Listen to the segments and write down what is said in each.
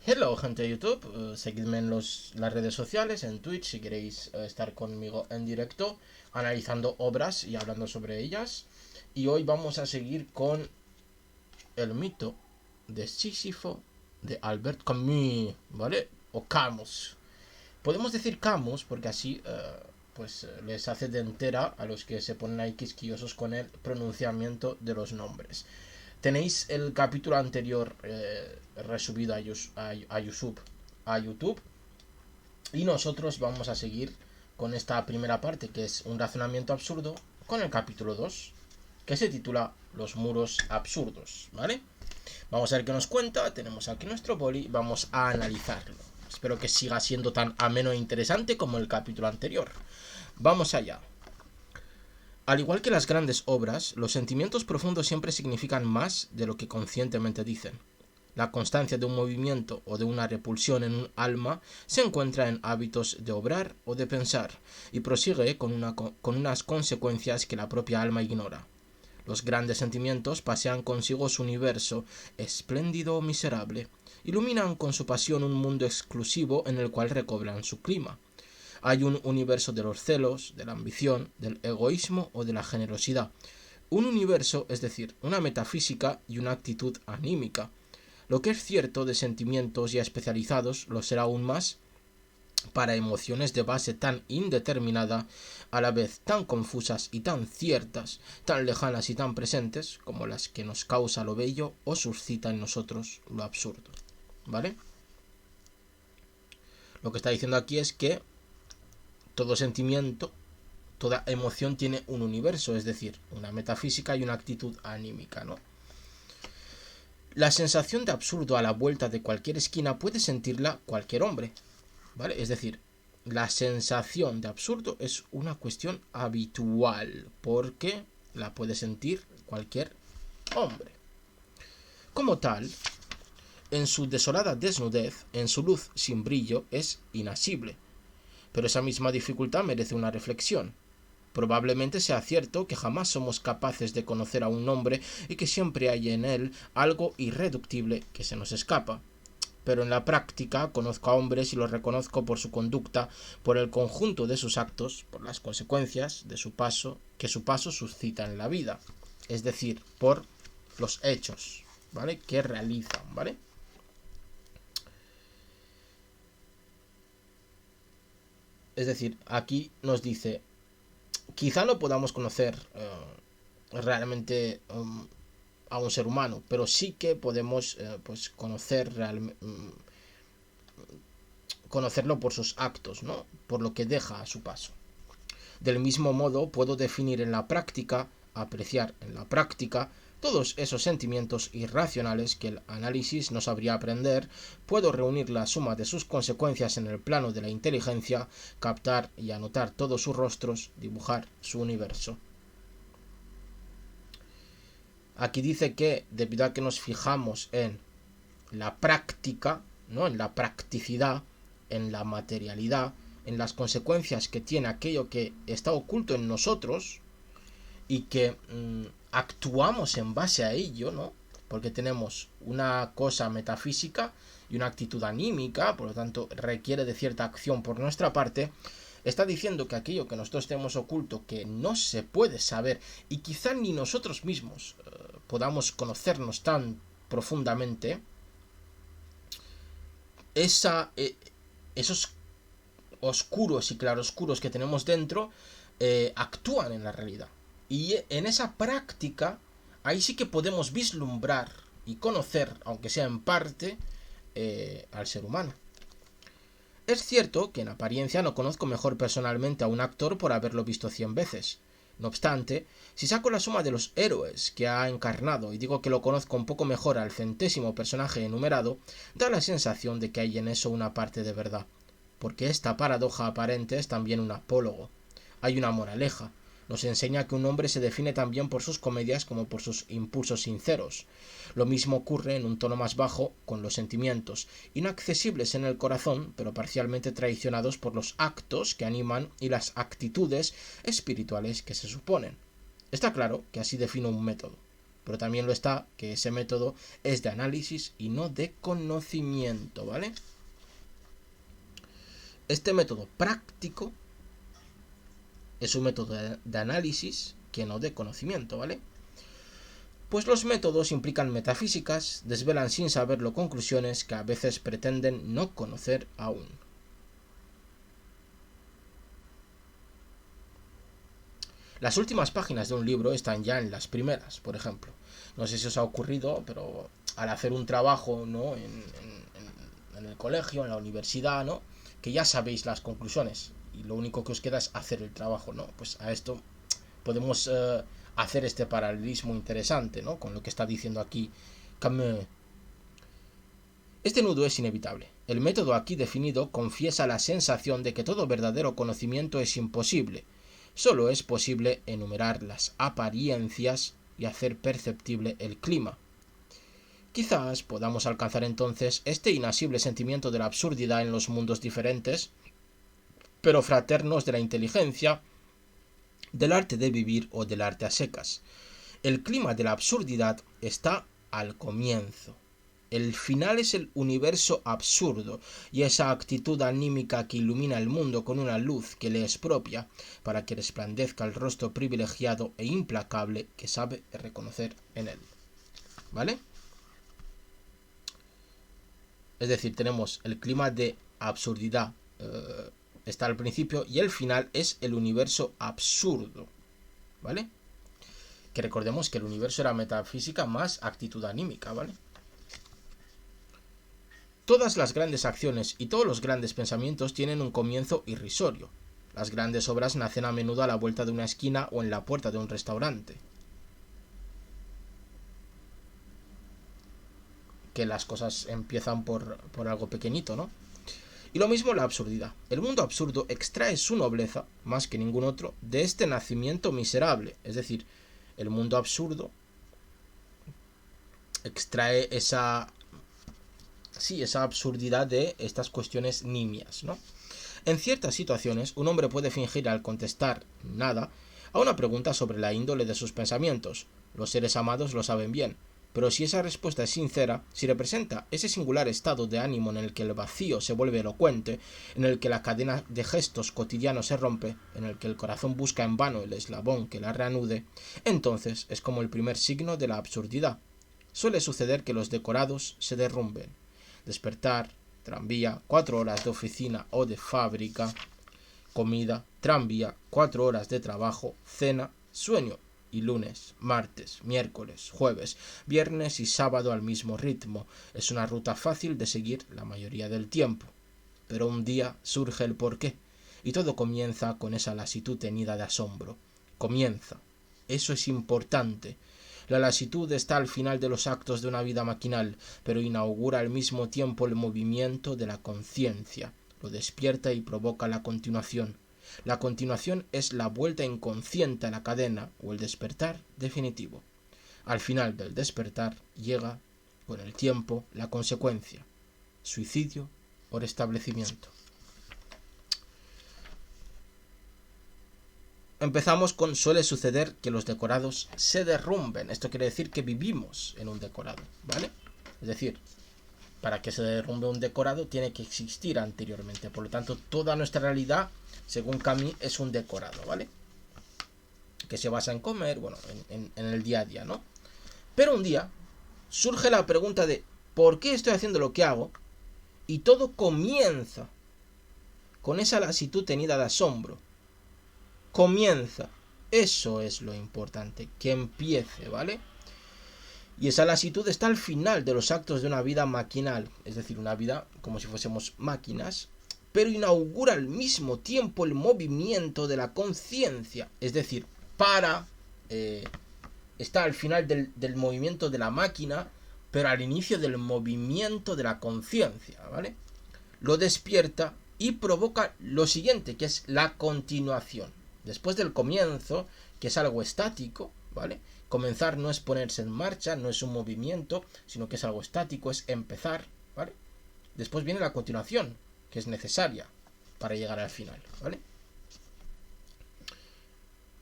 Hello, gente de YouTube. Seguidme en las redes sociales, en Twitch, si queréis estar conmigo en directo, analizando obras y hablando sobre ellas. Y hoy vamos a seguir con el mito de Sísifo de Albert Camus, ¿vale? O Camus. Podemos decir Camus porque así les hace de entera a los que se ponen ahí quisquillosos con el pronunciamiento de los nombres. Tenéis el capítulo anterior resubido a YouTube y nosotros vamos a seguir con esta primera parte, que es un razonamiento absurdo, con el capítulo 2, que se titula Los muros absurdos, ¿vale? Vamos a ver qué nos cuenta. Tenemos aquí nuestro boli, vamos a analizarlo. Espero que siga siendo tan ameno e interesante como el capítulo anterior. Vamos allá. Al igual que las grandes obras, los sentimientos profundos siempre significan más de lo que conscientemente dicen. La constancia de un movimiento o de una repulsión en un alma se encuentra en hábitos de obrar o de pensar, y prosigue con unas consecuencias que la propia alma ignora. Los grandes sentimientos pasean consigo su universo, espléndido o miserable, iluminan con su pasión un mundo exclusivo en el cual recobran su clima. Hay un universo de los celos, de la ambición, del egoísmo o de la generosidad. Un universo, es decir, una metafísica y una actitud anímica. Lo que es cierto de sentimientos ya especializados lo será aún más para emociones de base tan indeterminada, a la vez tan confusas y tan ciertas, tan lejanas y tan presentes, como las que nos causa lo bello o suscita en nosotros lo absurdo. ¿Vale? Lo que está diciendo aquí es que todo sentimiento, toda emoción tiene un universo, es decir, una metafísica y una actitud anímica, ¿no? La sensación de absurdo a la vuelta de cualquier esquina puede sentirla cualquier hombre, ¿vale? Es decir, la sensación de absurdo es una cuestión habitual, porque la puede sentir cualquier hombre. Como tal, en su desolada desnudez, en su luz sin brillo, es inasible. Pero esa misma dificultad merece una reflexión. Probablemente sea cierto que jamás somos capaces de conocer a un hombre y que siempre hay en él algo irreductible que se nos escapa. Pero en la práctica conozco a hombres y los reconozco por su conducta, por el conjunto de sus actos, por las consecuencias de su paso que su paso suscita en la vida. Es decir, por los hechos, ¿vale? Que realizan, ¿vale? Es decir, aquí nos dice, quizá no podamos conocer realmente a un ser humano, pero sí que podemos conocerlo por sus actos, ¿no? Por lo que deja a su paso. Del mismo modo, puedo definir en la práctica, apreciar en la práctica, todos esos sentimientos irracionales que el análisis no sabría aprender, puedo reunir la suma de sus consecuencias en el plano de la inteligencia, captar y anotar todos sus rostros, dibujar su universo. Aquí dice que debido a que nos fijamos en la práctica, ¿no? En la practicidad, en la materialidad, en las consecuencias que tiene aquello que está oculto en nosotros y que actuamos en base a ello, ¿no? Porque tenemos una cosa metafísica y una actitud anímica, por lo tanto requiere de cierta acción por nuestra parte. Está diciendo que aquello que nosotros tenemos oculto, que no se puede saber y quizá ni nosotros mismos podamos conocernos tan profundamente, esos oscuros y claroscuros que tenemos dentro actúan en la realidad. Y en esa práctica, ahí sí que podemos vislumbrar y conocer, aunque sea en parte, al ser humano. Es cierto que en apariencia no conozco mejor personalmente a un actor por haberlo visto 100 veces. No obstante, si saco la suma de los héroes que ha encarnado y digo que lo conozco un poco mejor al centésimo personaje enumerado, da la sensación de que hay en eso una parte de verdad, porque esta paradoja aparente es también un apólogo. Hay una moraleja. Nos enseña que un hombre se define también por sus comedias como por sus impulsos sinceros. Lo mismo ocurre en un tono más bajo con los sentimientos, inaccesibles en el corazón, pero parcialmente traicionados por los actos que animan y las actitudes espirituales que se suponen. Está claro que así defino un método. pero también lo está que ese método es de análisis y no de conocimiento, ¿vale? Este método práctico es un método de análisis que no de conocimiento, ¿vale? Pues los métodos implican metafísicas, desvelan sin saberlo conclusiones que a veces pretenden no conocer aún. Las últimas páginas de un libro están ya en las primeras, por ejemplo. No sé si os ha ocurrido, pero al hacer un trabajo, ¿no? en el colegio, en la universidad, ¿no? Que ya sabéis las conclusiones y lo único que os queda es hacer el trabajo, ¿no? Pues a esto podemos hacer este paralelismo interesante, ¿no? Con lo que está diciendo aquí Camus. Este nudo es inevitable. El método aquí definido confiesa la sensación de que todo verdadero conocimiento es imposible. Solo es posible enumerar las apariencias y hacer perceptible el clima. Quizás podamos alcanzar entonces este inasible sentimiento de la absurdidad en los mundos diferentes, pero fraternos de la inteligencia, del arte de vivir o del arte a secas. El clima de la absurdidad está al comienzo. El final es el universo absurdo y esa actitud anímica que ilumina el mundo con una luz que le es propia para que resplandezca el rostro privilegiado e implacable que sabe reconocer en él. ¿Vale? Es decir, tenemos el clima de absurdidad está al principio y el final es el universo absurdo. ¿Vale? Que recordemos que el universo era metafísica más actitud anímica, ¿vale? Todas las grandes acciones y todos los grandes pensamientos tienen un comienzo irrisorio. Las grandes obras nacen a menudo a la vuelta de una esquina o en la puerta de un restaurante. Que las cosas empiezan por algo pequeñito, ¿no? Y lo mismo la absurdidad. El mundo absurdo extrae su nobleza, más que ningún otro, de este nacimiento miserable. Es decir, el mundo absurdo extrae esa absurdidad de estas cuestiones nimias, ¿no? En ciertas situaciones, un hombre puede fingir al contestar nada a una pregunta sobre la índole de sus pensamientos. Los seres amados lo saben bien, pero si esa respuesta es sincera, si representa ese singular estado de ánimo en el que el vacío se vuelve elocuente, en el que la cadena de gestos cotidianos se rompe, en el que el corazón busca en vano el eslabón que la reanude, entonces es como el primer signo de la absurdidad. Suele suceder que los decorados se derrumben. Despertar, tranvía, 4 horas de oficina o de fábrica, comida, tranvía, 4 horas de trabajo, cena, sueño, y lunes, martes, miércoles, jueves, viernes y sábado al mismo ritmo. Es una ruta fácil de seguir la mayoría del tiempo. Pero un día surge el porqué, y todo comienza con esa lasitud tenida de asombro. Comienza. Eso es importante. La lasitud está al final de los actos de una vida maquinal, pero inaugura al mismo tiempo el movimiento de la conciencia. Lo despierta y provoca la continuación. La continuación es la vuelta inconsciente a la cadena o el despertar definitivo. Al final del despertar llega, con el tiempo, la consecuencia: suicidio o restablecimiento. Empezamos con suele suceder que los decorados se derrumben. Esto quiere decir que vivimos en un decorado, ¿vale? Es decir, para que se derrumbe un decorado tiene que existir anteriormente. Por lo tanto, toda nuestra realidad, según Camus, es un decorado, ¿vale? Que se basa en comer, bueno, en el día a día, ¿no? Pero un día surge la pregunta de ¿por qué estoy haciendo lo que hago? Y todo comienza con esa lasitud tenida de asombro. Comienza. Eso es lo importante, que empiece, ¿vale? Y esa lasitud está al final de los actos de una vida maquinal, es decir, una vida como si fuésemos máquinas, pero inaugura al mismo tiempo el movimiento de la conciencia, es decir, está al final del movimiento de la máquina, pero al inicio del movimiento de la conciencia, ¿vale? Lo despierta y provoca lo siguiente, que es la continuación. Después del comienzo, que es algo estático, ¿vale? Comenzar no es ponerse en marcha, no es un movimiento, sino que es algo estático, es empezar, ¿vale? Después viene la continuación, que es necesaria para llegar al final, ¿vale?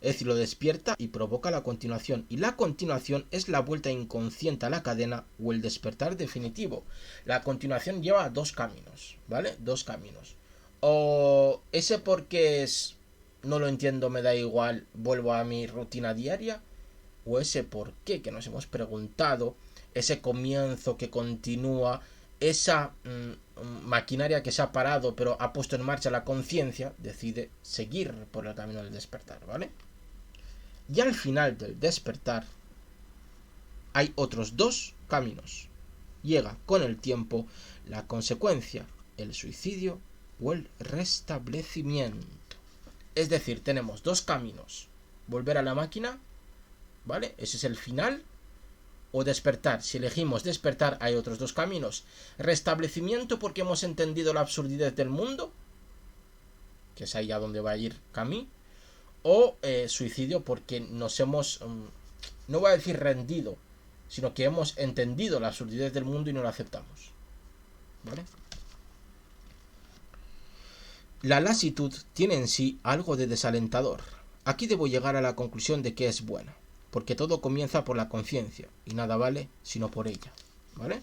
Es decir, lo despierta y provoca la continuación. Y la continuación es la vuelta inconsciente a la cadena o el despertar definitivo. La continuación lleva dos caminos, ¿vale? Dos caminos. O ese porque es... no lo entiendo, me da igual, vuelvo a mi rutina diaria. O ese por qué que nos hemos preguntado, ese comienzo que continúa, esa maquinaria que se ha parado pero ha puesto en marcha la conciencia, decide seguir por el camino del despertar, ¿vale? Y al final del despertar hay otros dos caminos. Llega con el tiempo la consecuencia, el suicidio o el restablecimiento. Es decir, tenemos dos caminos. Volver a la máquina, ¿vale? Ese es el final. O despertar. Si elegimos despertar, hay otros dos caminos. Restablecimiento porque hemos entendido la absurdidad del mundo, que es ahí a donde va a ir Camus. O suicidio porque nos hemos, no voy a decir rendido, sino que hemos entendido la absurdidad del mundo y no lo aceptamos. ¿Vale? La lasitud tiene en sí algo de desalentador. Aquí debo llegar a la conclusión de que es buena, porque todo comienza por la conciencia y nada vale sino por ella. ¿Vale?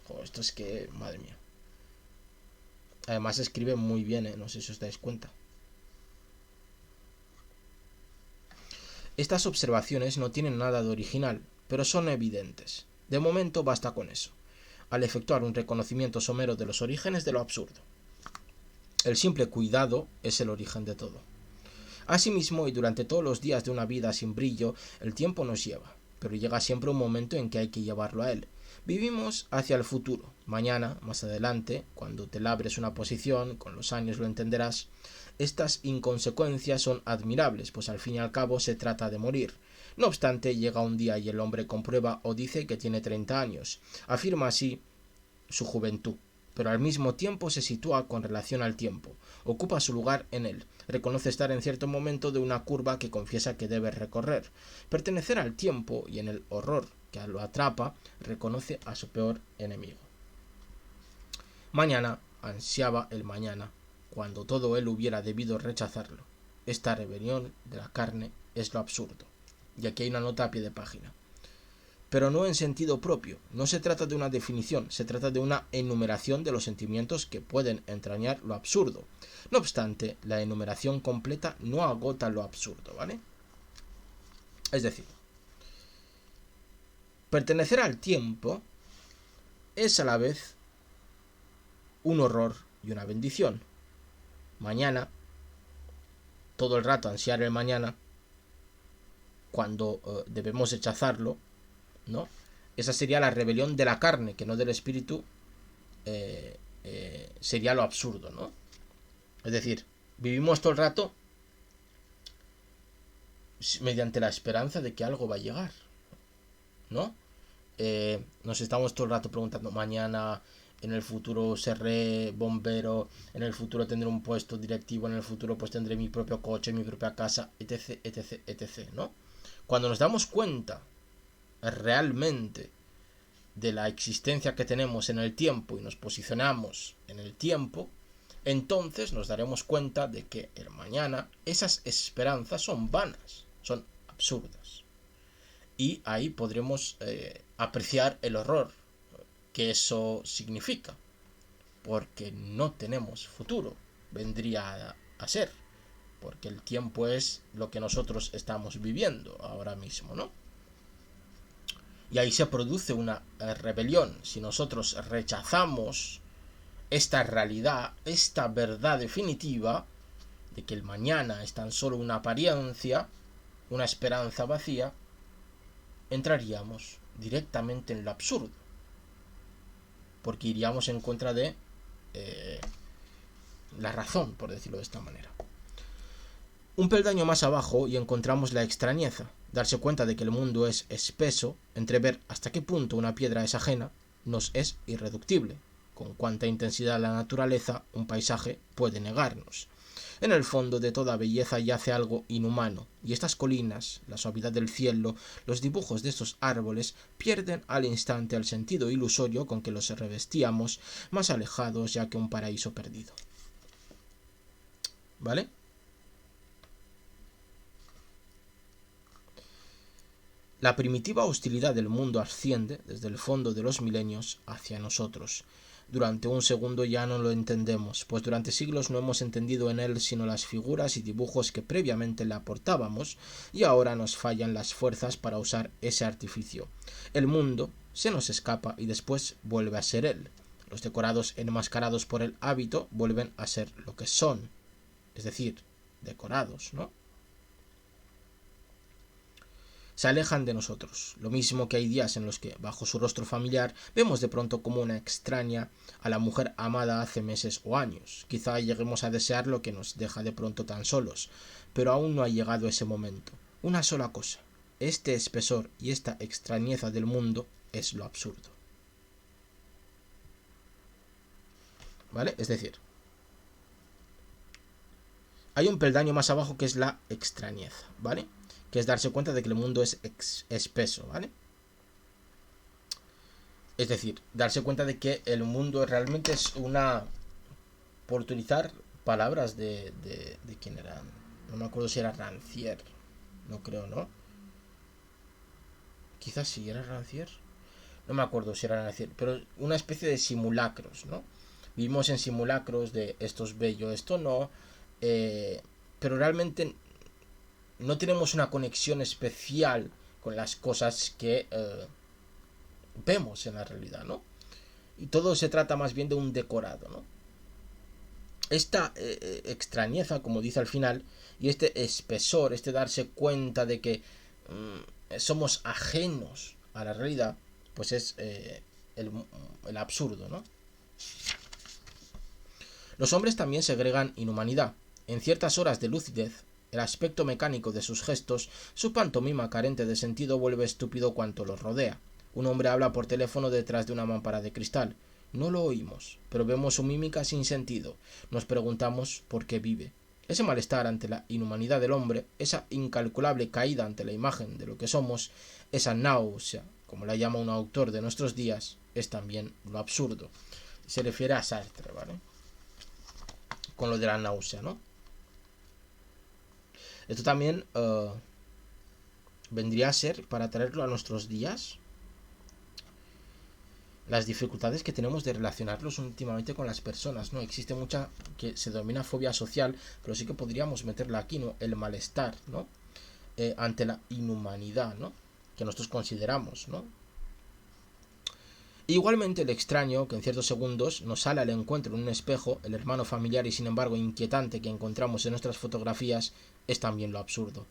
Oh, esto es que, madre mía. Además escribe muy bien, no sé si os dais cuenta. Estas observaciones no tienen nada de original, pero son evidentes. De momento basta con eso, al efectuar un reconocimiento somero de los orígenes de lo absurdo. El simple cuidado es el origen de todo. Asimismo, y durante todos los días de una vida sin brillo, el tiempo nos lleva, pero llega siempre un momento en que hay que llevarlo a él. Vivimos hacia el futuro. Mañana, más adelante, cuando te labres una posición, con los años lo entenderás. Estas inconsecuencias son admirables, pues al fin y al cabo se trata de morir. No obstante, llega un día y el hombre comprueba o dice que tiene 30 años. Afirma así su juventud, pero al mismo tiempo se sitúa con relación al tiempo. Ocupa su lugar en él. Reconoce estar en cierto momento de una curva que confiesa que debe recorrer. Pertenecer al tiempo y en el horror que lo atrapa, reconoce a su peor enemigo. Mañana ansiaba el mañana, cuando todo él hubiera debido rechazarlo. Esta rebelión de la carne es lo absurdo. Y aquí hay una nota a pie de página. Pero no en sentido propio. No se trata de una definición, se trata de una enumeración de los sentimientos que pueden entrañar lo absurdo. No obstante, la enumeración completa no agota lo absurdo, ¿vale? Es decir, pertenecer al tiempo es a la vez un horror y una bendición. Mañana, todo el rato ansiar el mañana, cuando debemos rechazarlo, ¿no? Esa sería la rebelión de la carne, que no del espíritu, sería lo absurdo, ¿no? Es decir, vivimos todo el rato mediante la esperanza de que algo va a llegar, ¿no? Nos estamos todo el rato preguntando, mañana, en el futuro seré bombero, en el futuro tendré un puesto directivo, en el futuro pues tendré mi propio coche, mi propia casa, etc, etc, etc, ¿no? Cuando nos damos cuenta realmente de la existencia que tenemos en el tiempo y nos posicionamos en el tiempo, entonces nos daremos cuenta de que el mañana esas esperanzas son vanas, son absurdas. Y ahí podremos apreciar el horror que eso significa, porque no tenemos futuro, vendría a ser, porque el tiempo es lo que nosotros estamos viviendo ahora mismo, ¿no? Y ahí se produce una rebelión. Si nosotros rechazamos esta realidad, esta verdad definitiva de que el mañana es tan solo una apariencia, una esperanza vacía, entraríamos directamente en lo absurdo, porque iríamos en contra de la razón, por decirlo de esta manera. Un peldaño más abajo y encontramos la extrañeza, darse cuenta de que el mundo es espeso, entrever hasta qué punto una piedra es ajena, nos es irreductible, con cuánta intensidad la naturaleza, un paisaje, puede negarnos. En el fondo de toda belleza yace algo inhumano, y estas colinas, la suavidad del cielo, los dibujos de estos árboles pierden al instante el sentido ilusorio con que los revestíamos, más alejados ya que un paraíso perdido. ¿Vale? La primitiva hostilidad del mundo asciende desde el fondo de los milenios hacia nosotros. Durante un segundo ya no lo entendemos, pues durante siglos no hemos entendido en él sino las figuras y dibujos que previamente le aportábamos, y ahora nos fallan las fuerzas para usar ese artificio. El mundo se nos escapa y después vuelve a ser él. Los decorados enmascarados por el hábito vuelven a ser lo que son, es decir, decorados, ¿no? Se alejan de nosotros, lo mismo que hay días en los que, bajo su rostro familiar, vemos de pronto como una extraña a la mujer amada hace meses o años. Quizá lleguemos a desear lo que nos deja de pronto tan solos, pero aún no ha llegado ese momento. Una sola cosa, este espesor y esta extrañeza del mundo es lo absurdo. ¿Vale? Es decir, hay un peldaño más abajo que es la extrañeza, ¿vale? Que es darse cuenta de que el mundo es espeso, ¿vale? Es decir, darse cuenta de que el mundo realmente es una... Por utilizar palabras de quién era, no me acuerdo si era Rancière, no creo, ¿no? Quizás sí, era Rancière, no me acuerdo si era Rancière, pero una especie de simulacros, ¿no? Vivimos en simulacros de esto es bello, esto no, pero realmente no tenemos una conexión especial con las cosas que vemos en la realidad, ¿no? Y todo se trata más bien de un decorado, ¿no? Esta extrañeza, como dice al final, y este espesor, este darse cuenta de que somos ajenos a la realidad, pues es el absurdo, ¿no? Los hombres también segregan inhumanidad. En ciertas horas de lucidez, el aspecto mecánico de sus gestos, su pantomima carente de sentido vuelve estúpido cuanto los rodea. Un hombre habla por teléfono detrás de una mampara de cristal. No lo oímos, pero vemos su mímica sin sentido. Nos preguntamos por qué vive. Ese malestar ante la inhumanidad del hombre, esa incalculable caída ante la imagen de lo que somos, esa náusea, como la llama un autor de nuestros días, es también lo absurdo. Se refiere a Sartre, ¿vale? Con lo de la náusea, ¿no? Esto también vendría a ser, para traerlo a nuestros días, las dificultades que tenemos de relacionarlos últimamente con las personas, ¿no? Existe mucha que se denomina fobia social, pero sí que podríamos meterla aquí, ¿no? El malestar, ¿no? Ante la inhumanidad, ¿no? Que nosotros consideramos, ¿no? Igualmente el extraño, que en ciertos segundos nos sale al encuentro en un espejo, el hermano familiar y sin embargo inquietante que encontramos en nuestras fotografías, es también lo absurdo.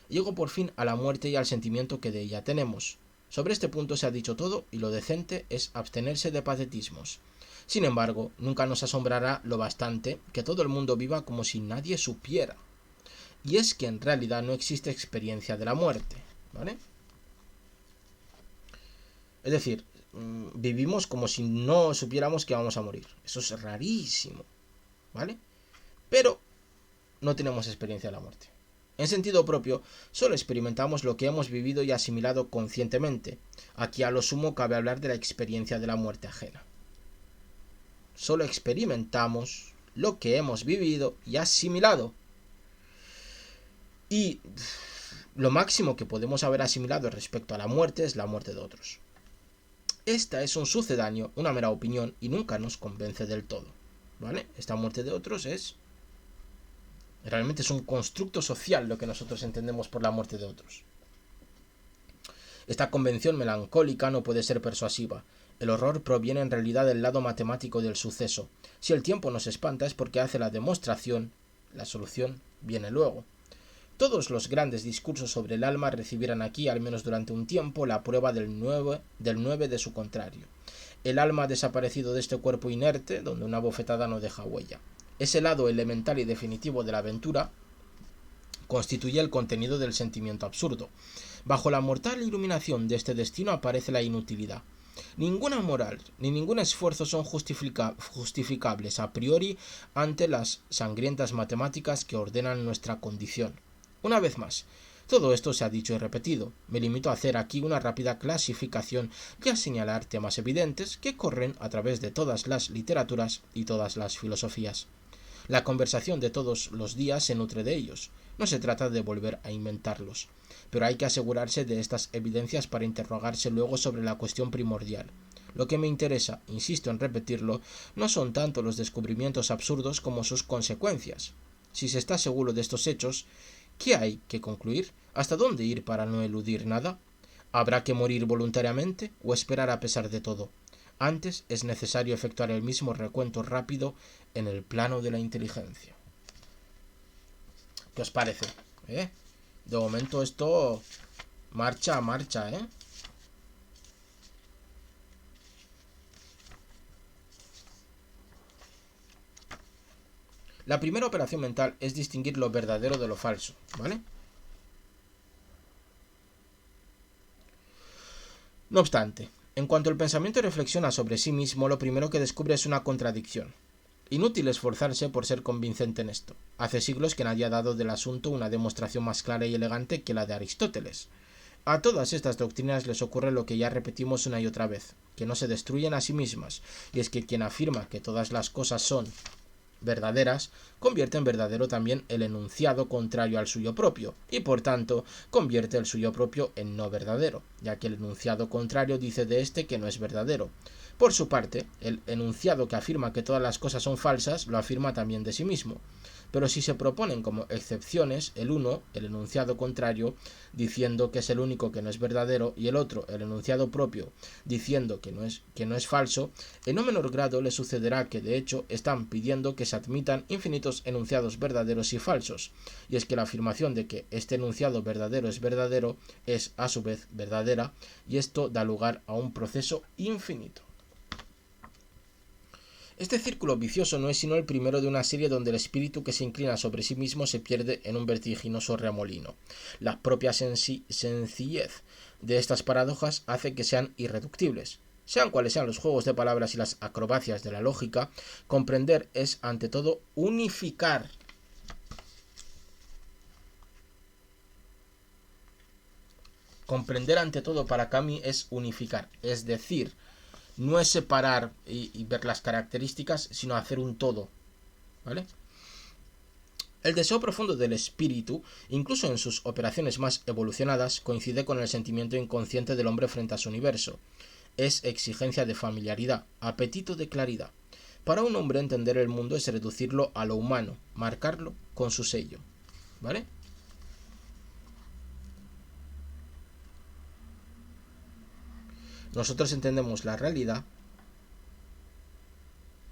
Llego por fin a la muerte y al sentimiento que de ella tenemos. Sobre este punto se ha dicho todo y lo decente es abstenerse de patetismos. Sin embargo, nunca nos asombrará lo bastante que todo el mundo viva como si nadie supiera. Y es que en realidad no existe experiencia de la muerte, ¿vale? Es decir, vivimos como si no supiéramos que vamos a morir. Eso es rarísimo, ¿vale? Pero no tenemos experiencia de la muerte. En sentido propio, solo experimentamos lo que hemos vivido y asimilado conscientemente. Aquí a lo sumo cabe hablar de la experiencia de la muerte ajena. Solo experimentamos lo que hemos vivido y asimilado. Y lo máximo que podemos haber asimilado respecto a la muerte es la muerte de otros. Esta es un sucedáneo, una mera opinión y nunca nos convence del todo, ¿vale? Esta muerte de otros realmente es un constructo social lo que nosotros entendemos por la muerte de otros. Esta convención melancólica no puede ser persuasiva. El horror proviene en realidad del lado matemático del suceso. Si el tiempo nos espanta es porque hace la demostración, la solución viene luego. Todos los grandes discursos sobre el alma recibirán aquí, al menos durante un tiempo, la prueba del 9 de su contrario. El alma ha desaparecido de este cuerpo inerte, donde una bofetada no deja huella. Ese lado elemental y definitivo de la aventura constituye el contenido del sentimiento absurdo. Bajo la mortal iluminación de este destino aparece la inutilidad. Ninguna moral ni ningún esfuerzo son justificables a priori ante las sangrientas matemáticas que ordenan nuestra condición. Una vez más, todo esto se ha dicho y repetido. Me limito a hacer aquí una rápida clasificación y a señalar temas evidentes que corren a través de todas las literaturas y todas las filosofías. La conversación de todos los días se nutre de ellos. No se trata de volver a inventarlos, pero hay que asegurarse de estas evidencias para interrogarse luego sobre la cuestión primordial. Lo que me interesa, insisto en repetirlo, no son tanto los descubrimientos absurdos como sus consecuencias. Si se está seguro de estos hechos, ¿qué hay que concluir? ¿Hasta dónde ir para no eludir nada? ¿Habrá que morir voluntariamente o esperar a pesar de todo? Antes es necesario efectuar el mismo recuento rápido en el plano de la inteligencia. ¿Qué os parece? De momento esto marcha a marcha, ¿eh? La primera operación mental es distinguir lo verdadero de lo falso, ¿vale? No obstante, en cuanto el pensamiento reflexiona sobre sí mismo, lo primero que descubre es una contradicción. Inútil esforzarse por ser convincente en esto. Hace siglos que nadie ha dado del asunto una demostración más clara y elegante que la de Aristóteles. A todas estas doctrinas les ocurre lo que ya repetimos una y otra vez, que no se destruyen a sí mismas, y es que quien afirma que todas las cosas son verdaderas, convierte en verdadero también el enunciado contrario al suyo propio, y por tanto convierte el suyo propio en no verdadero, ya que el enunciado contrario dice de éste que no es verdadero. Por su parte, el enunciado que afirma que todas las cosas son falsas, lo afirma también de sí mismo. Pero si se proponen como excepciones, el uno, el enunciado contrario, diciendo que es el único que no es verdadero, y el otro, el enunciado propio, diciendo que no es falso, en no menor grado le sucederá que de hecho están pidiendo que se admitan infinitos enunciados verdaderos y falsos, y es que la afirmación de que este enunciado verdadero es a su vez verdadera, y esto da lugar a un proceso infinito. Este círculo vicioso no es sino el primero de una serie donde el espíritu que se inclina sobre sí mismo se pierde en un vertiginoso remolino. La propia sencillez de estas paradojas hace que sean irreductibles. Sean cuales sean los juegos de palabras y las acrobacias de la lógica, comprender es ante todo unificar. Comprender ante todo para Kami es unificar, es decir, no es separar y ver las características, sino hacer un todo, ¿vale? El deseo profundo del espíritu, incluso en sus operaciones más evolucionadas, coincide con el sentimiento inconsciente del hombre frente a su universo. Es exigencia de familiaridad, apetito de claridad. Para un hombre entender el mundo es reducirlo a lo humano, marcarlo con su sello, ¿vale? Nosotros entendemos la realidad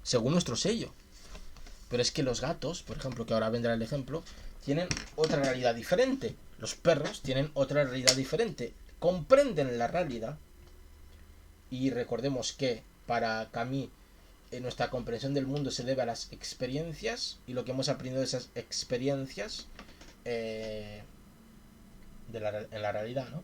según nuestro sello. Pero es que los gatos, por ejemplo, que ahora vendrá el ejemplo, tienen otra realidad diferente. Los perros tienen otra realidad diferente. Comprenden la realidad. Y recordemos que para Camus nuestra comprensión del mundo se debe a las experiencias y lo que hemos aprendido de esas experiencias en la realidad, ¿no?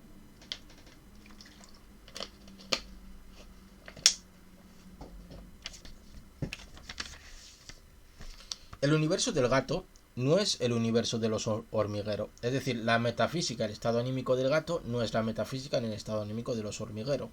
El universo del gato no es el universo de los hormigueros. Es decir, la metafísica, el estado anímico del gato, no es la metafísica ni el estado anímico de los hormigueros.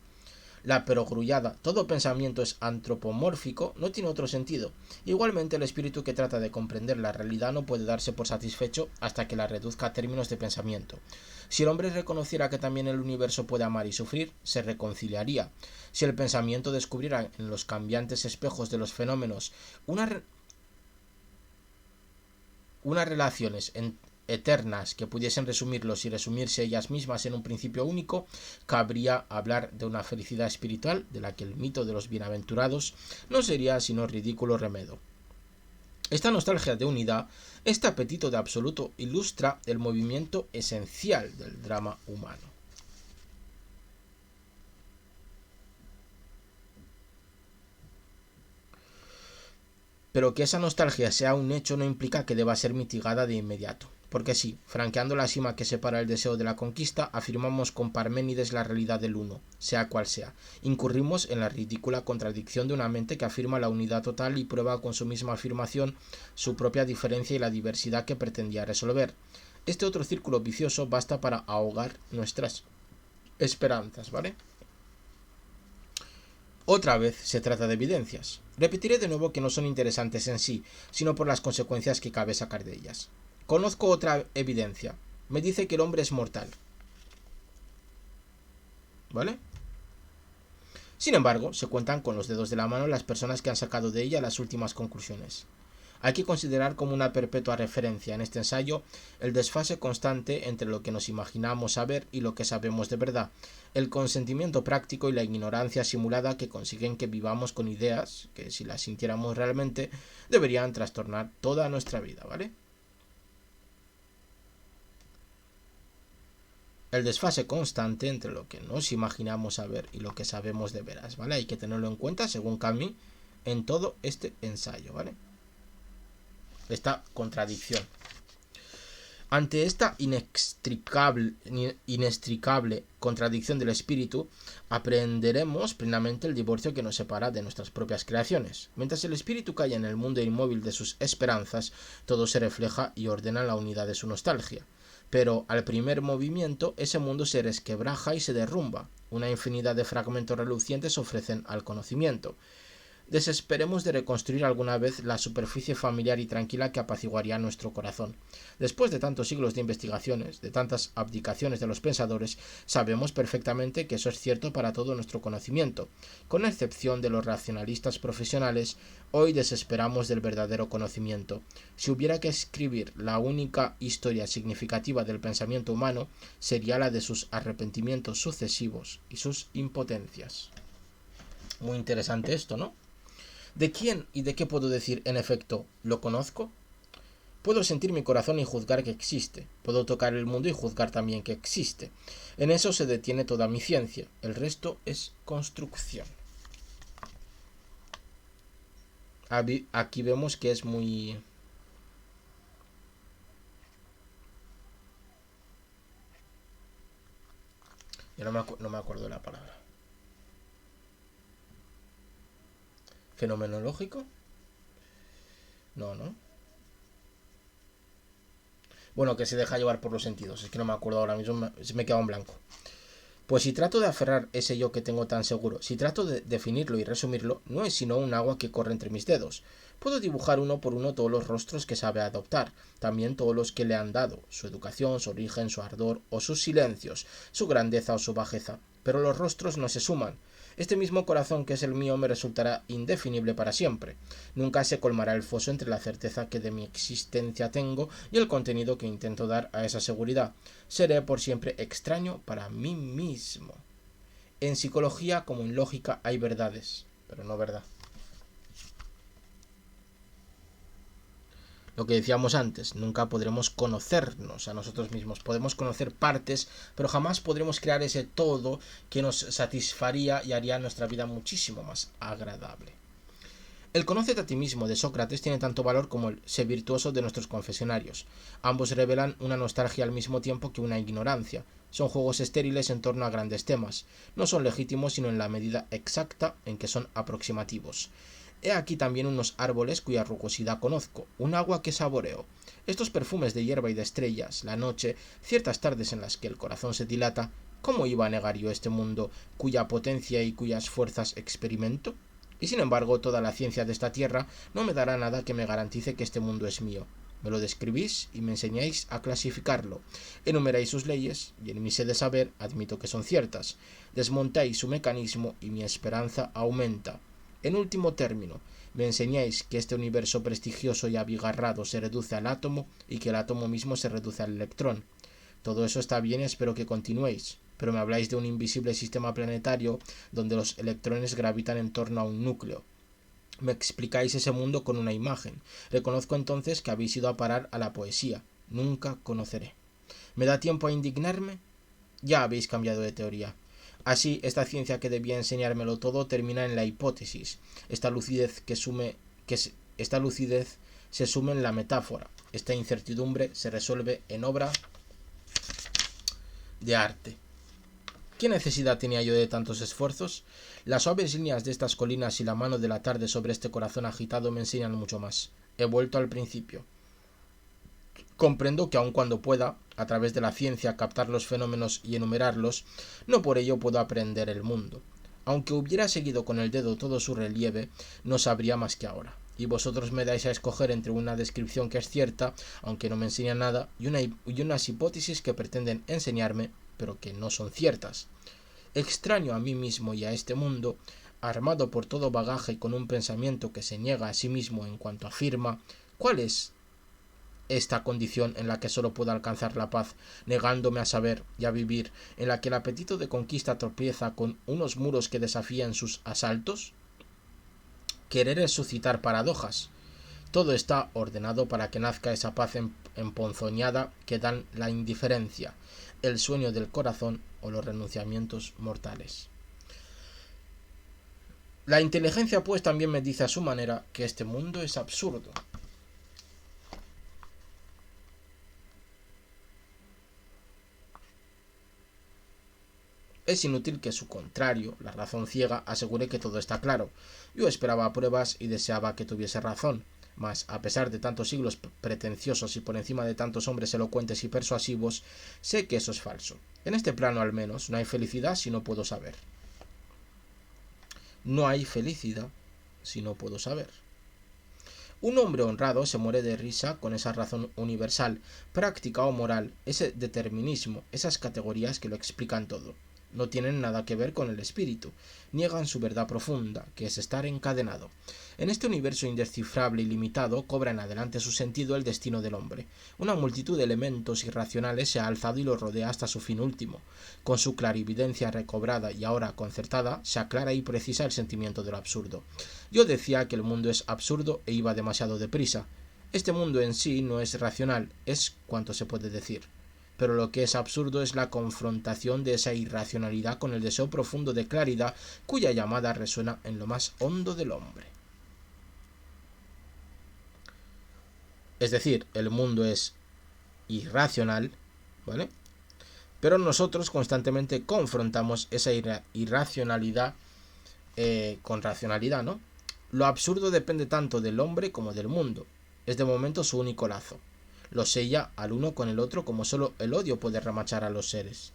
La perogrullada, todo pensamiento es antropomórfico, no tiene otro sentido. Igualmente, el espíritu que trata de comprender la realidad no puede darse por satisfecho hasta que la reduzca a términos de pensamiento. Si el hombre reconociera que también el universo puede amar y sufrir, se reconciliaría. Si el pensamiento descubriera en los cambiantes espejos de los fenómenos unas relaciones eternas que pudiesen resumirlos y resumirse ellas mismas en un principio único, cabría hablar de una felicidad espiritual de la que el mito de los bienaventurados no sería sino ridículo remedo. Esta nostalgia de unidad, este apetito de absoluto, ilustra el movimiento esencial del drama humano. Pero que esa nostalgia sea un hecho no implica que deba ser mitigada de inmediato. Porque sí, franqueando la sima que separa el deseo de la conquista, afirmamos con Parménides la realidad del uno, sea cual sea. Incurrimos en la ridícula contradicción de una mente que afirma la unidad total y prueba con su misma afirmación su propia diferencia y la diversidad que pretendía resolver. Este otro círculo vicioso basta para ahogar nuestras esperanzas, ¿vale? Otra vez se trata de evidencias. Repetiré de nuevo que no son interesantes en sí, sino por las consecuencias que cabe sacar de ellas. Conozco otra evidencia. Me dice que el hombre es mortal. ¿Vale? Sin embargo, se cuentan con los dedos de la mano las personas que han sacado de ella las últimas conclusiones. Hay que considerar como una perpetua referencia en este ensayo el desfase constante entre lo que nos imaginamos saber y lo que sabemos de verdad, el consentimiento práctico y la ignorancia simulada que consiguen que vivamos con ideas que, si las sintiéramos realmente, deberían trastornar toda nuestra vida, ¿vale? El desfase constante entre lo que nos imaginamos saber y lo que sabemos de veras, ¿vale? Hay que tenerlo en cuenta, según Camus, en todo este ensayo, ¿vale? Esta contradicción. Ante esta inextricable contradicción del espíritu, aprenderemos plenamente el divorcio que nos separa de nuestras propias creaciones. Mientras el espíritu calla en el mundo inmóvil de sus esperanzas, todo se refleja y ordena la unidad de su nostalgia. Pero al primer movimiento, ese mundo se resquebraja y se derrumba. Una infinidad de fragmentos relucientes ofrecen al conocimiento. Desesperemos de reconstruir alguna vez la superficie familiar y tranquila que apaciguaría nuestro corazón. Después de tantos siglos de investigaciones, de tantas abdicaciones de los pensadores, sabemos perfectamente que eso es cierto para todo nuestro conocimiento. Con excepción de los racionalistas profesionales, hoy desesperamos del verdadero conocimiento. Si hubiera que escribir la única historia significativa del pensamiento humano, sería la de sus arrepentimientos sucesivos y sus impotencias. Muy interesante esto, ¿no? ¿De quién y de qué puedo decir, en efecto, lo conozco? Puedo sentir mi corazón y juzgar que existe. Puedo tocar el mundo y juzgar también que existe. En eso se detiene toda mi ciencia. El resto es construcción. Aquí vemos que es muy... Yo no me acuerdo de la palabra. ¿Fenomenológico? No, ¿no? Bueno, que se deja llevar por los sentidos. Es que no me acuerdo ahora mismo, se me queda en blanco. Pues si trato de aferrar ese yo que tengo tan seguro, si trato de definirlo y resumirlo, no es sino un agua que corre entre mis dedos. Puedo dibujar uno por uno todos los rostros que sabe adoptar, también todos los que le han dado, su educación, su origen, su ardor o sus silencios, su grandeza o su bajeza. Pero los rostros no se suman. Este mismo corazón que es el mío me resultará indefinible para siempre. Nunca se colmará el foso entre la certeza que de mi existencia tengo y el contenido que intento dar a esa seguridad. Seré por siempre extraño para mí mismo. En psicología como en lógica hay verdades, pero no verdad. Lo que decíamos antes, nunca podremos conocernos a nosotros mismos. Podemos conocer partes, pero jamás podremos crear ese todo que nos satisfaría y haría nuestra vida muchísimo más agradable. El conócete a ti mismo de Sócrates tiene tanto valor como el sé virtuoso de nuestros confesionarios. Ambos revelan una nostalgia al mismo tiempo que una ignorancia. Son juegos estériles en torno a grandes temas. No son legítimos sino en la medida exacta en que son aproximativos. He aquí también unos árboles cuya rugosidad conozco, un agua que saboreo. Estos perfumes de hierba y de estrellas, la noche, ciertas tardes en las que el corazón se dilata, ¿cómo iba a negar yo este mundo cuya potencia y cuyas fuerzas experimento? Y sin embargo, toda la ciencia de esta tierra no me dará nada que me garantice que este mundo es mío. Me lo describís y me enseñáis a clasificarlo. Enumeráis sus leyes, y en mi sed de saber admito que son ciertas. Desmontáis su mecanismo y mi esperanza aumenta. En último término, me enseñáis que este universo prestigioso y abigarrado se reduce al átomo y que el átomo mismo se reduce al electrón. Todo eso está bien y espero que continuéis, pero me habláis de un invisible sistema planetario donde los electrones gravitan en torno a un núcleo. Me explicáis ese mundo con una imagen. Reconozco entonces que habéis ido a parar a la poesía. Nunca conoceré. ¿Me da tiempo a indignarme? Ya habéis cambiado de teoría. Así, esta ciencia que debía enseñármelo todo termina en la hipótesis. Esta lucidez se sume en la metáfora. Esta incertidumbre se resuelve en obra de arte. ¿Qué necesidad tenía yo de tantos esfuerzos? Las suaves líneas de estas colinas y la mano de la tarde sobre este corazón agitado me enseñan mucho más. He vuelto al principio. Comprendo que aun cuando pueda, a través de la ciencia, captar los fenómenos y enumerarlos, no por ello puedo aprender el mundo. Aunque hubiera seguido con el dedo todo su relieve, no sabría más que ahora. Y vosotros me dais a escoger entre una descripción que es cierta, aunque no me enseña nada, y unas hipótesis que pretenden enseñarme, pero que no son ciertas. Extraño a mí mismo y a este mundo, armado por todo bagaje y con un pensamiento que se niega a sí mismo en cuanto afirma, ¿cuál es esta condición en la que solo puedo alcanzar la paz, negándome a saber y a vivir, en la que el apetito de conquista tropieza con unos muros que desafían sus asaltos? Querer es suscitar paradojas. Todo está ordenado para que nazca esa paz emponzoñada que dan la indiferencia, el sueño del corazón o los renunciamientos mortales. La inteligencia pues también me dice a su manera que este mundo es absurdo. Es inútil que su contrario, la razón ciega, asegure que todo está claro. Yo esperaba pruebas y deseaba que tuviese razón. Mas, a pesar de tantos siglos pretenciosos y por encima de tantos hombres elocuentes y persuasivos, sé que eso es falso. En este plano, al menos, no hay felicidad si no puedo saber. No hay felicidad si no puedo saber. Un hombre honrado se muere de risa con esa razón universal, práctica o moral, ese determinismo, esas categorías que lo explican todo. No tienen nada que ver con el espíritu, niegan su verdad profunda, que es estar encadenado. En este universo indescifrable y limitado cobra en adelante su sentido el destino del hombre. Una multitud de elementos irracionales se ha alzado y lo rodea hasta su fin último. Con su clarividencia recobrada y ahora concertada, se aclara y precisa el sentimiento de lo absurdo. Yo decía que el mundo es absurdo e iba demasiado deprisa. Este mundo en sí no es racional, es cuanto se puede decir. Pero lo que es absurdo es la confrontación de esa irracionalidad con el deseo profundo de claridad cuya llamada resuena en lo más hondo del hombre. Es decir, el mundo es irracional, ¿vale? Pero nosotros constantemente confrontamos esa irracionalidad con racionalidad, ¿no? Lo absurdo depende tanto del hombre como del mundo. Es de momento su único lazo. Lo sella al uno con el otro como solo el odio puede remachar a los seres.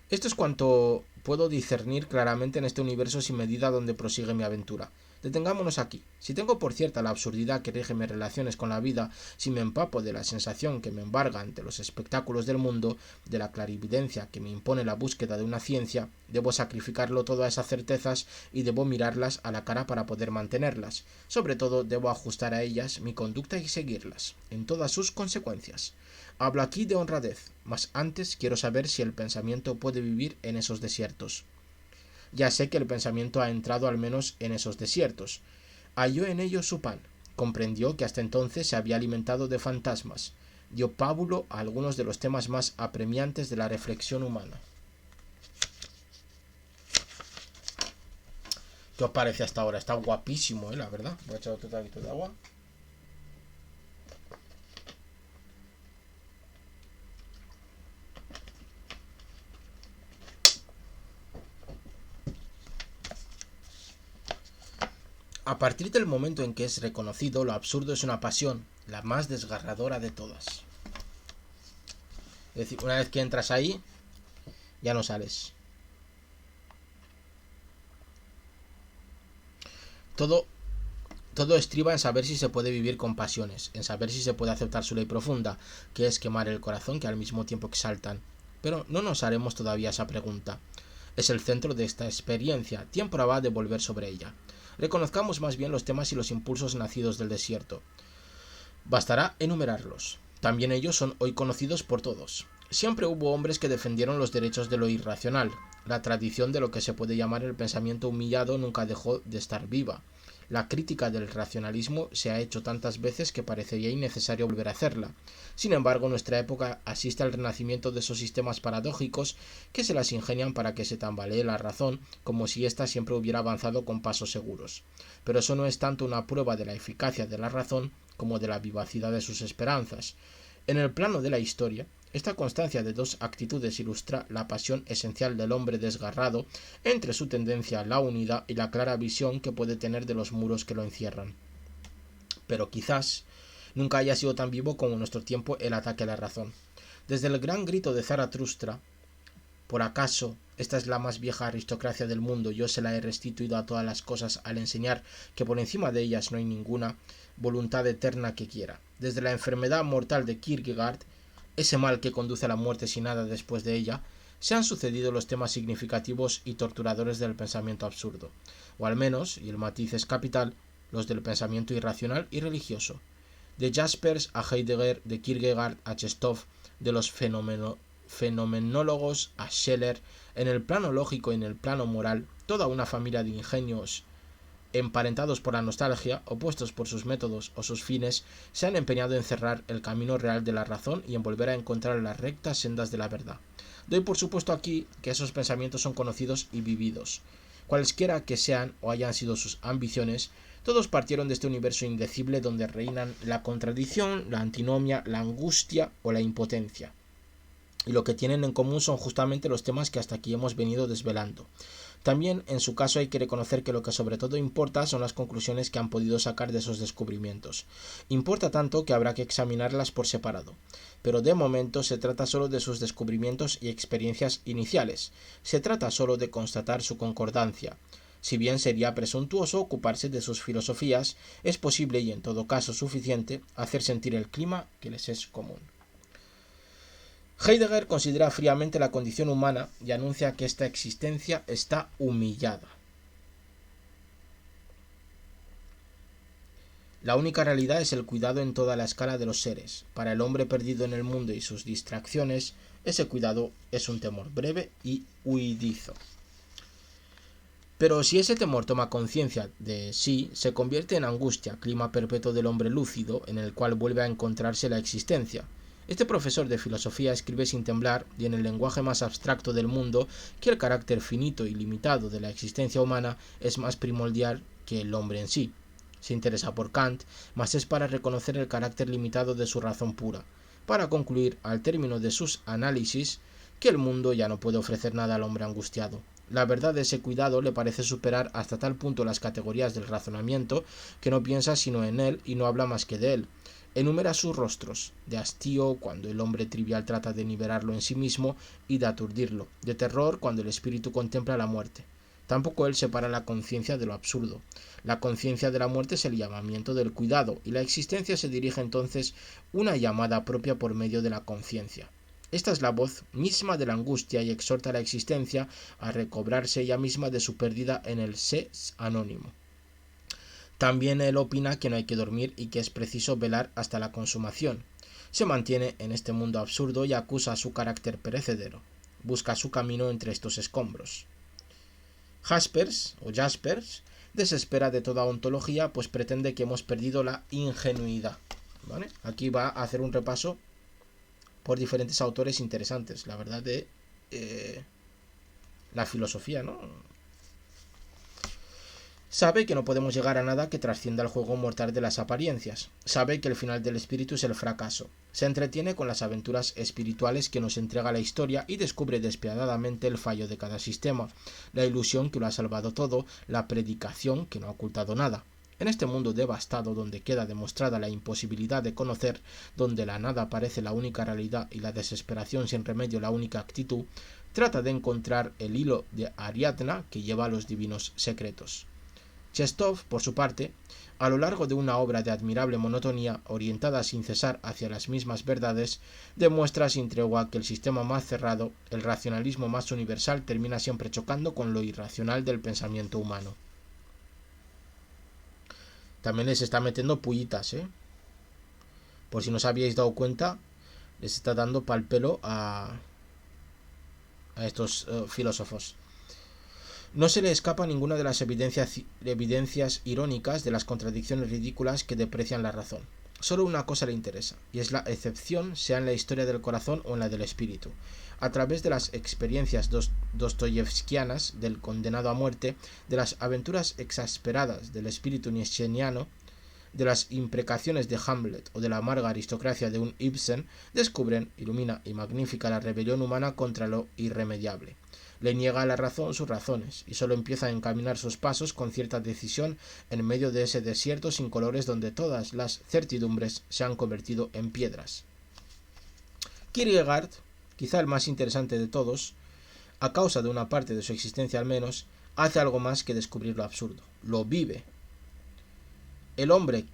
Esto es cuanto puedo discernir claramente en este universo sin medida donde prosigue mi aventura. Detengámonos aquí. Si tengo por cierta la absurdidad que rige mis relaciones con la vida, si me empapo de la sensación que me embarga ante los espectáculos del mundo, de la clarividencia que me impone la búsqueda de una ciencia, debo sacrificarlo todo a esas certezas y debo mirarlas a la cara para poder mantenerlas. Sobre todo, debo ajustar a ellas mi conducta y seguirlas, en todas sus consecuencias. Hablo aquí de honradez, mas antes quiero saber si el pensamiento puede vivir en esos desiertos. Ya sé que el pensamiento ha entrado al menos en esos desiertos. Halló en ellos su pan. Comprendió que hasta entonces se había alimentado de fantasmas. Dio pábulo a algunos de los temas más apremiantes de la reflexión humana. ¿Qué os parece hasta ahora? Está guapísimo, la verdad. Voy a echar otro traguito de agua. A partir del momento en que es reconocido, lo absurdo es una pasión, la más desgarradora de todas. Es decir, una vez que entras ahí, ya no sales. Todo estriba en saber si se puede vivir con pasiones, en saber si se puede aceptar su ley profunda, que es quemar el corazón que al mismo tiempo exaltan. Pero no nos haremos todavía esa pregunta. Es el centro de esta experiencia, tiempo habrá de volver sobre ella. Reconozcamos más bien los temas y los impulsos nacidos del desierto. Bastará enumerarlos. También ellos son hoy conocidos por todos. Siempre hubo hombres que defendieron los derechos de lo irracional. La tradición de lo que se puede llamar el pensamiento humillado nunca dejó de estar viva. La crítica del racionalismo se ha hecho tantas veces que parecería innecesario volver a hacerla. Sin embargo, nuestra época asiste al renacimiento de esos sistemas paradójicos que se las ingenian para que se tambalee la razón, como si ésta siempre hubiera avanzado con pasos seguros. Pero eso no es tanto una prueba de la eficacia de la razón como de la vivacidad de sus esperanzas. En el plano de la historia, esta constancia de dos actitudes ilustra la pasión esencial del hombre desgarrado entre su tendencia a la unidad y la clara visión que puede tener de los muros que lo encierran. Pero quizás nunca haya sido tan vivo como en nuestro tiempo el ataque a la razón. Desde el gran grito de Zaratustra, ¿Por acaso esta es la más vieja aristocracia del mundo? Yo se la he restituido a todas las cosas al enseñar que por encima de ellas no hay ninguna voluntad eterna que quiera. Desde la enfermedad mortal de Kierkegaard, ese mal que conduce a la muerte sin nada después de ella, se han sucedido los temas significativos y torturadores del pensamiento absurdo, o al menos, y el matiz es capital, los del pensamiento irracional y religioso. De Jaspers a Heidegger, de Kierkegaard a Chestov, de los fenomenólogos a Scheler, en el plano lógico y en el plano moral, toda una familia de ingenios emparentados por la nostalgia, opuestos por sus métodos o sus fines, se han empeñado en cerrar el camino real de la razón y en volver a encontrar las rectas sendas de la verdad. Doy por supuesto aquí que esos pensamientos son conocidos y vividos. Cualesquiera que sean o hayan sido sus ambiciones, todos partieron de este universo indecible donde reinan la contradicción, la antinomia, la angustia o la impotencia. Y lo que tienen en común son justamente los temas que hasta aquí hemos venido desvelando. También, en su caso, hay que reconocer que lo que sobre todo importa son las conclusiones que han podido sacar de esos descubrimientos. Importa tanto que habrá que examinarlas por separado. Pero de momento se trata solo de sus descubrimientos y experiencias iniciales. Se trata solo de constatar su concordancia. Si bien sería presuntuoso ocuparse de sus filosofías, es posible y en todo caso suficiente hacer sentir el clima que les es común. Heidegger considera fríamente la condición humana y anuncia que esta existencia está humillada. La única realidad es el cuidado en toda la escala de los seres. Para el hombre perdido en el mundo y sus distracciones, ese cuidado es un temor breve y huidizo. Pero si ese temor toma conciencia de sí, se convierte en angustia, clima perpetuo del hombre lúcido, en el cual vuelve a encontrarse la existencia. Este profesor de filosofía escribe sin temblar y en el lenguaje más abstracto del mundo que el carácter finito y limitado de la existencia humana es más primordial que el hombre en sí. Se interesa por Kant, mas es para reconocer el carácter limitado de su razón pura, para concluir, al término de sus análisis, que el mundo ya no puede ofrecer nada al hombre angustiado. La verdad de ese cuidado le parece superar hasta tal punto las categorías del razonamiento que no piensa sino en él y no habla más que de él. Enumera sus rostros, de hastío cuando el hombre trivial trata de nivelarlo en sí mismo y de aturdirlo, de terror cuando el espíritu contempla la muerte. Tampoco él separa la conciencia de lo absurdo. La conciencia de la muerte es el llamamiento del cuidado, y la existencia se dirige entonces una llamada propia por medio de la conciencia. Esta es la voz misma de la angustia y exhorta a la existencia a recobrarse ella misma de su pérdida en el sé anónimo. También él opina que no hay que dormir y que es preciso velar hasta la consumación. Se mantiene en este mundo absurdo y acusa su carácter perecedero. Busca su camino entre estos escombros. Jaspers desespera de toda ontología, pues pretende que hemos perdido la ingenuidad. ¿Vale? Aquí va a hacer un repaso por diferentes autores interesantes, la verdad, de la filosofía, ¿no? Sabe que no podemos llegar a nada que trascienda el juego mortal de las apariencias. Sabe que el final del espíritu es el fracaso. Se entretiene con las aventuras espirituales que nos entrega la historia y descubre despiadadamente el fallo de cada sistema, la ilusión que lo ha salvado todo, la predicación que no ha ocultado nada. En este mundo devastado, donde queda demostrada la imposibilidad de conocer, donde la nada parece la única realidad y la desesperación sin remedio la única actitud, trata de encontrar el hilo de Ariadna que lleva a los divinos secretos. Chestov, por su parte, a lo largo de una obra de admirable monotonía, orientada sin cesar hacia las mismas verdades, demuestra sin tregua que el sistema más cerrado, el racionalismo más universal, termina siempre chocando con lo irracional del pensamiento humano. También les está metiendo pullitas, por si no os habíais dado cuenta, les está dando pal pelo a estos filósofos. No se le escapa ninguna de las evidencias irónicas de las contradicciones ridículas que deprecian la razón. Solo una cosa le interesa, y es la excepción, sea en la historia del corazón o en la del espíritu. A través de las experiencias dostoyevskianas del condenado a muerte, de las aventuras exasperadas del espíritu nietzscheano, de las imprecaciones de Hamlet o de la amarga aristocracia de un Ibsen, descubren, ilumina y magnifica la rebelión humana contra lo irremediable. Le niega a la razón sus razones, y solo empieza a encaminar sus pasos con cierta decisión en medio de ese desierto sin colores donde todas las certidumbres se han convertido en piedras. Kierkegaard, quizá el más interesante de todos, a causa de una parte de su existencia al menos, hace algo más que descubrir lo absurdo, lo vive. El hombre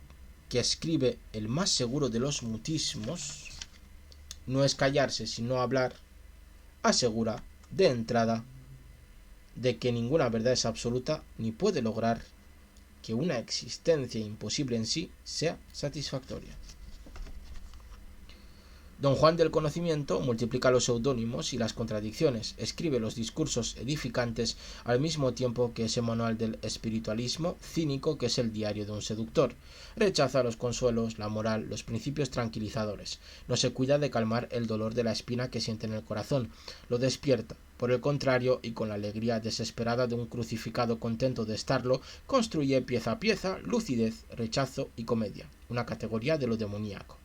que escribe el más seguro de los mutismos, no es callarse sino hablar, asegura de entrada de que ninguna verdad es absoluta ni puede lograr que una existencia imposible en sí sea satisfactoria. Don Juan del Conocimiento multiplica los seudónimos y las contradicciones, escribe los discursos edificantes al mismo tiempo que ese manual del espiritualismo cínico que es el diario de un seductor. Rechaza los consuelos, la moral, los principios tranquilizadores. No se cuida de calmar el dolor de la espina que siente en el corazón. Lo despierta. Por el contrario, y con la alegría desesperada de un crucificado contento de estarlo, construye pieza a pieza lucidez, rechazo y comedia, una categoría de lo demoníaco.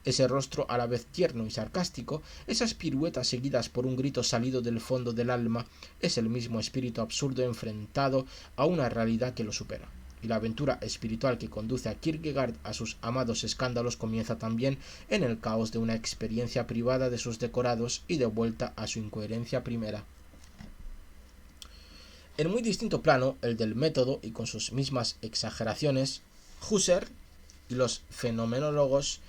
Ese rostro a la vez tierno y sarcástico, esas piruetas seguidas por un grito salido del fondo del alma, es el mismo espíritu absurdo enfrentado a una realidad que lo supera. Y la aventura espiritual que conduce a Kierkegaard a sus amados escándalos comienza también en el caos de una experiencia privada de sus decorados y de vuelta a su incoherencia primera. En muy distinto plano, el del método y con sus mismas exageraciones, Husserl y los fenomenólogos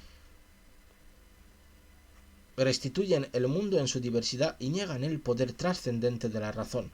restituyen el mundo en su diversidad y niegan el poder trascendente de la razón.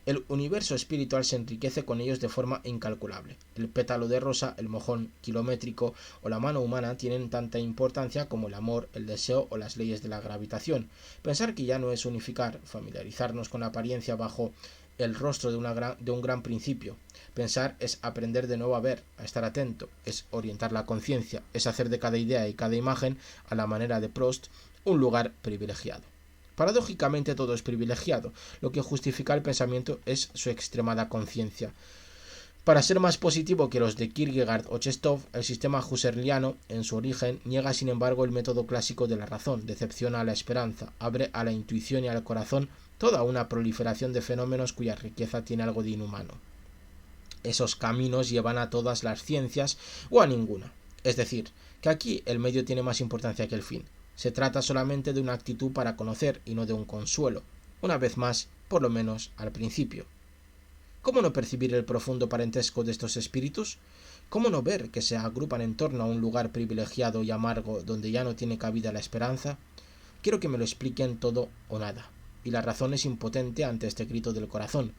El universo espiritual se enriquece con ellos de forma incalculable. El pétalo de rosa, el mojón kilométrico o la mano humana tienen tanta importancia como el amor, el deseo o las leyes de la gravitación. Pensar que ya no es unificar, familiarizarnos con la apariencia bajo el rostro de un gran principio. Pensar es aprender de nuevo a ver, a estar atento, es orientar la conciencia, es hacer de cada idea y cada imagen, a la manera de Proust, un lugar privilegiado. Paradójicamente todo es privilegiado, lo que justifica el pensamiento es su extremada conciencia. Para ser más positivo que los de Kierkegaard o Chestov, el sistema husserliano, en su origen, niega sin embargo el método clásico de la razón, decepciona a la esperanza, abre a la intuición y al corazón toda una proliferación de fenómenos cuya riqueza tiene algo de inhumano. Esos caminos llevan a todas las ciencias o a ninguna. Es decir, que aquí el medio tiene más importancia que el fin. Se trata solamente de una actitud para conocer y no de un consuelo, una vez más, por lo menos al principio. ¿Cómo no percibir el profundo parentesco de estos espíritus? ¿Cómo no ver que se agrupan en torno a un lugar privilegiado y amargo donde ya no tiene cabida la esperanza? Quiero que me lo expliquen todo o nada, y la razón es impotente ante este grito del corazón.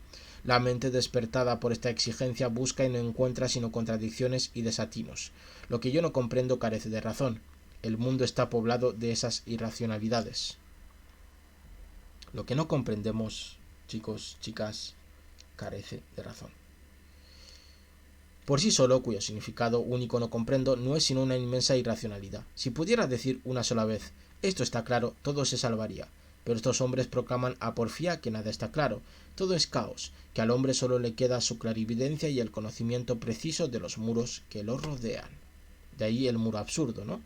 La mente despertada por esta exigencia busca y no encuentra sino contradicciones y desatinos. Lo que yo no comprendo carece de razón. El mundo está poblado de esas irracionalidades. Lo que no comprendemos, chicos, chicas, carece de razón. Por sí solo, cuyo significado único no comprendo, no es sino una inmensa irracionalidad. Si pudiera decir una sola vez, esto está claro, todo se salvaría. Pero estos hombres proclaman a porfía que nada está claro, todo es caos, que al hombre solo le queda su clarividencia y el conocimiento preciso de los muros que lo rodean. De ahí el muro absurdo, ¿no?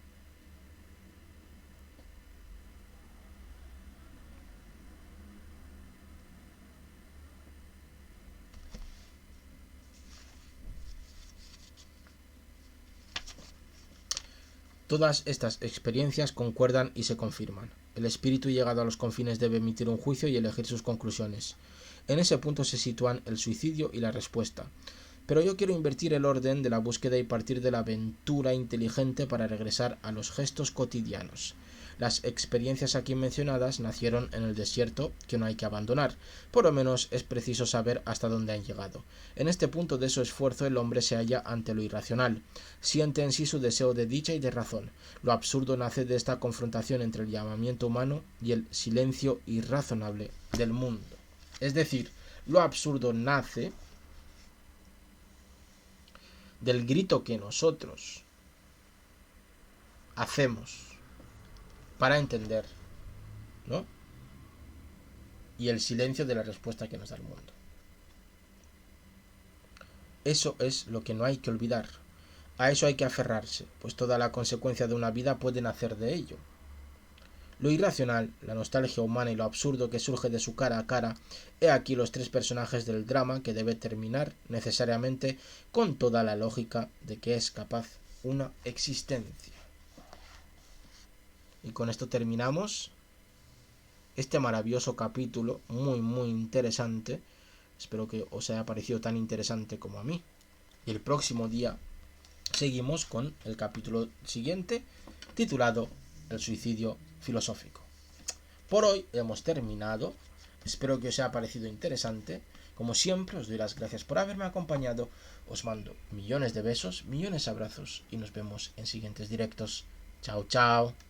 Todas estas experiencias concuerdan y se confirman. El espíritu llegado a los confines debe emitir un juicio y elegir sus conclusiones. En ese punto se sitúan el suicidio y la respuesta. Pero yo quiero invertir el orden de la búsqueda y partir de la aventura inteligente para regresar a los gestos cotidianos. Las experiencias aquí mencionadas nacieron en el desierto que no hay que abandonar. Por lo menos es preciso saber hasta dónde han llegado. En este punto de su esfuerzo el hombre se halla ante lo irracional. Siente en sí su deseo de dicha y de razón. Lo absurdo nace de esta confrontación entre el llamamiento humano y el silencio irrazonable del mundo. Es decir, lo absurdo nace del grito que nosotros hacemos para entender, ¿no? Y el silencio de la respuesta que nos da el mundo. Eso es lo que no hay que olvidar. A eso hay que aferrarse, pues toda la consecuencia de una vida puede nacer de ello. Lo irracional, la nostalgia humana y lo absurdo que surge de su cara a cara, he aquí los tres personajes del drama que debe terminar necesariamente con toda la lógica de que es capaz una existencia. Y con esto terminamos este maravilloso capítulo, muy interesante. Espero que os haya parecido tan interesante como a mí. Y el próximo día seguimos con el capítulo siguiente, titulado El suicidio filosófico. Por hoy hemos terminado. Espero que os haya parecido interesante. Como siempre, os doy las gracias por haberme acompañado. Os mando millones de besos, millones de abrazos y nos vemos en siguientes directos. Chao, chao.